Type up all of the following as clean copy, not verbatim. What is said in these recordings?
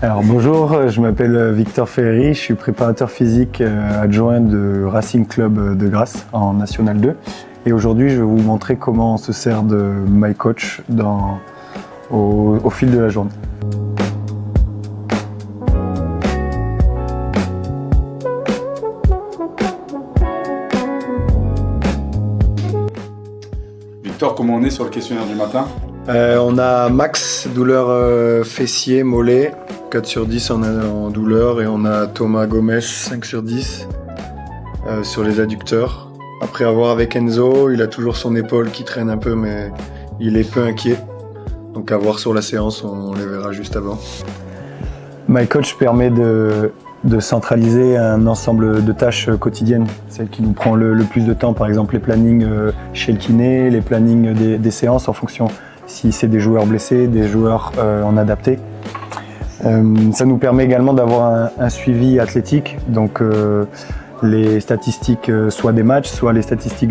Alors bonjour, je m'appelle Victor Ferry, je suis préparateur physique adjoint de Racing Club de Grasse en National 2. Et aujourd'hui, je vais vous montrer comment on se sert de MyCoach au fil de la journée. Victor, comment on est sur le questionnaire du matin? On a Max, douleur fessier, mollet, 4 sur 10 en douleur, et on a Thomas Gomes, 5 sur 10 sur les adducteurs. Après avoir avec Enzo, il a toujours son épaule qui traîne un peu, mais il est peu inquiet. Donc à voir sur la séance, on les verra juste avant. MyCoach permet de centraliser un ensemble de tâches quotidiennes, celles qui nous prend le plus de temps, par exemple les plannings chez le kiné, les plannings des séances en fonction si c'est des joueurs blessés, des joueurs en adapté. Ça nous permet également d'avoir un suivi athlétique, donc les statistiques soit des matchs, soit les statistiques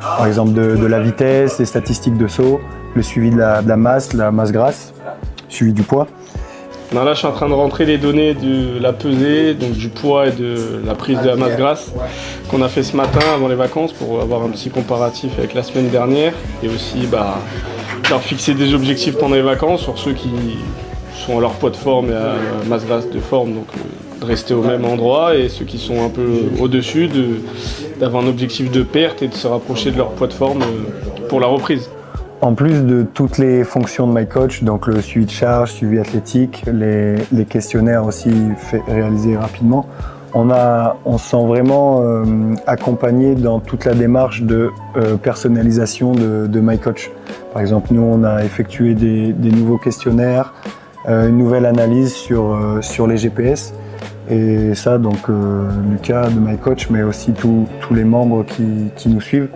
par exemple de la vitesse, les statistiques de saut, le suivi de la masse grasse, suivi du poids. Non, là, je suis en train de rentrer les données de la pesée, donc du poids et de la prise de la masse grasse qu'on a fait ce matin avant les vacances pour avoir un petit comparatif avec la semaine dernière et aussi leur fixer des objectifs pendant les vacances sur ceux qui sont à leur poids de forme et à masse grasse de forme, donc de rester au même endroit, et ceux qui sont un peu au-dessus, d'avoir un objectif de perte et de se rapprocher de leur poids de forme pour la reprise. En plus de toutes les fonctions de MyCoach, donc le suivi de charge, suivi athlétique, les questionnaires aussi réalisés rapidement, on se sent vraiment accompagné dans toute la démarche de personnalisation de MyCoach. Par exemple, nous, on a effectué des nouveaux questionnaires, une nouvelle analyse sur les GPS. Et ça, donc Lucas de MyCoach, mais aussi tous les membres qui nous suivent,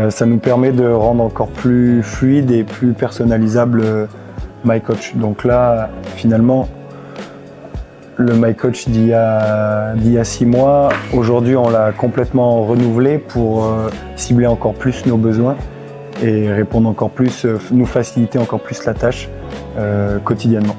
ça nous permet de rendre encore plus fluide et plus personnalisable MyCoach. Donc là, finalement, le MyCoach d'il y a 6 mois, aujourd'hui, on l'a complètement renouvelé pour cibler encore plus nos besoins et répondre encore plus, nous faciliter encore plus la tâche quotidiennement.